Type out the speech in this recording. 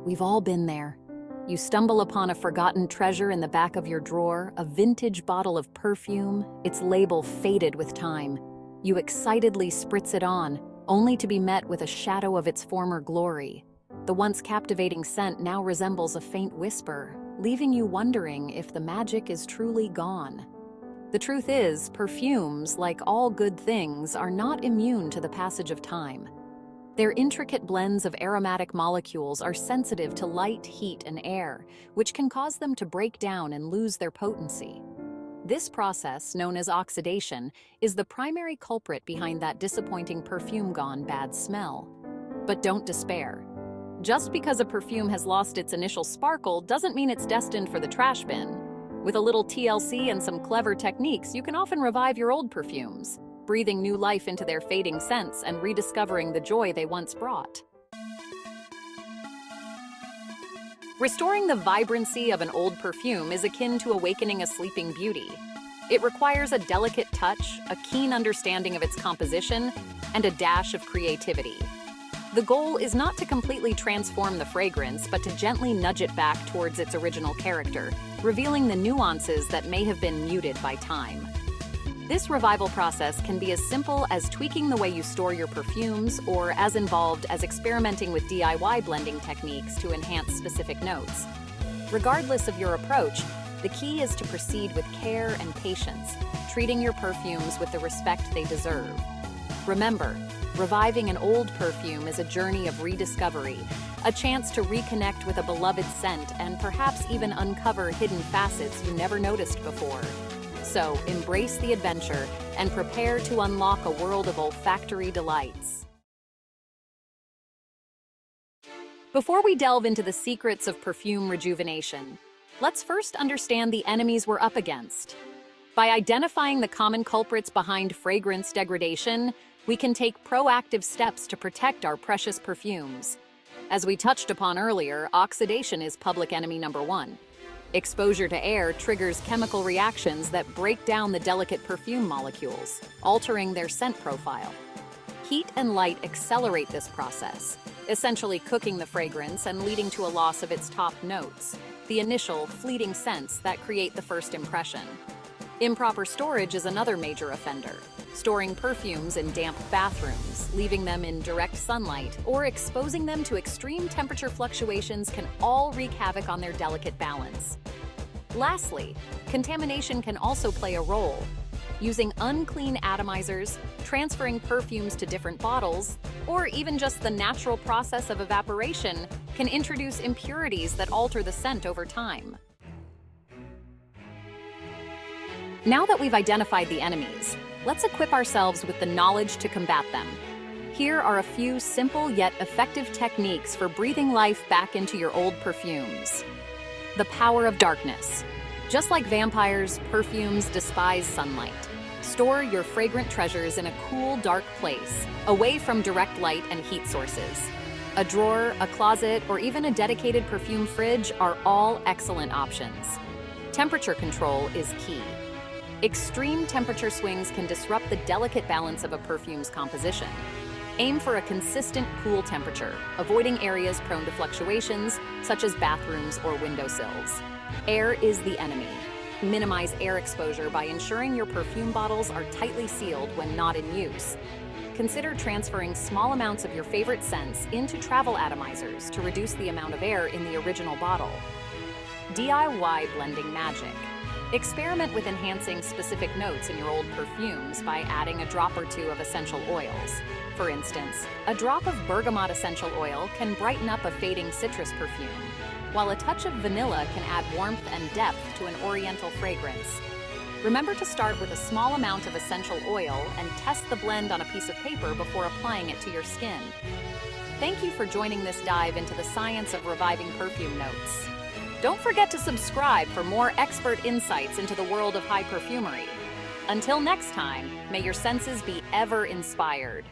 We've all been there. You stumble upon a forgotten treasure in the back of your drawer, a vintage bottle of perfume, its label faded with time. You excitedly spritz it on, only to be met with a shadow of its former glory. The once captivating scent now resembles a faint whisper, leaving you wondering if the magic is truly gone. The truth is, perfumes, like all good things, are not immune to the passage of time. Their intricate blends of aromatic molecules are sensitive to light, heat, and air, which can cause them to break down and lose their potency. This process, known as oxidation, is the primary culprit behind that disappointing perfume gone bad smell. But don't despair. Just because a perfume has lost its initial sparkle doesn't mean it's destined for the trash bin. With a little TLC and some clever techniques, you can often revive your old perfumes, breathing new life into their fading scents and rediscovering the joy they once brought. Restoring the vibrancy of an old perfume is akin to awakening a sleeping beauty. It requires a delicate touch, a keen understanding of its composition, and a dash of creativity. The goal is not to completely transform the fragrance, but to gently nudge it back towards its original character, revealing the nuances that may have been muted by time. This revival process can be as simple as tweaking the way you store your perfumes, or as involved as experimenting with DIY blending techniques to enhance specific notes. Regardless of your approach, the key is to proceed with care and patience, treating your perfumes with the respect they deserve. Remember, reviving an old perfume is a journey of rediscovery, a chance to reconnect with a beloved scent and perhaps even uncover hidden facets you never noticed before. So, embrace the adventure and prepare to unlock a world of olfactory delights. Before we delve into the secrets of perfume rejuvenation, let's first understand the enemies we're up against. By identifying the common culprits behind fragrance degradation, we can take proactive steps to protect our precious perfumes. As we touched upon earlier, oxidation is public enemy number one. Exposure to air triggers chemical reactions that break down the delicate perfume molecules, altering their scent profile. Heat and light accelerate this process, essentially cooking the fragrance and leading to a loss of its top notes, the initial, fleeting scents that create the first impression. Improper storage is another major offender. Storing perfumes in damp bathrooms, leaving them in direct sunlight, or exposing them to extreme temperature fluctuations can all wreak havoc on their delicate balance. Lastly, contamination can also play a role. Using unclean atomizers, transferring perfumes to different bottles, or even just the natural process of evaporation can introduce impurities that alter the scent over time. Now that we've identified the enemies, let's equip ourselves with the knowledge to combat them. Here are a few simple yet effective techniques for breathing life back into your old perfumes. The power of darkness. Just like vampires, perfumes despise sunlight. Store your fragrant treasures in a cool, dark place, away from direct light and heat sources. A drawer, a closet, or even a dedicated perfume fridge are all excellent options. Temperature control is key. Extreme temperature swings can disrupt the delicate balance of a perfume's composition. Aim for a consistent, cool temperature, avoiding areas prone to fluctuations, such as bathrooms or windowsills. Air is the enemy. Minimize air exposure by ensuring your perfume bottles are tightly sealed when not in use. Consider transferring small amounts of your favorite scents into travel atomizers to reduce the amount of air in the original bottle. DIY blending magic. Experiment with enhancing specific notes in your old perfumes by adding a drop or two of essential oils. For instance, a drop of bergamot essential oil can brighten up a fading citrus perfume, while a touch of vanilla can add warmth and depth to an oriental fragrance. Remember to start with a small amount of essential oil and test the blend on a piece of paper before applying it to your skin. Thank you for joining this dive into the science of reviving perfume notes. Don't forget to subscribe for more expert insights into the world of high perfumery. Until next time, may your senses be ever inspired.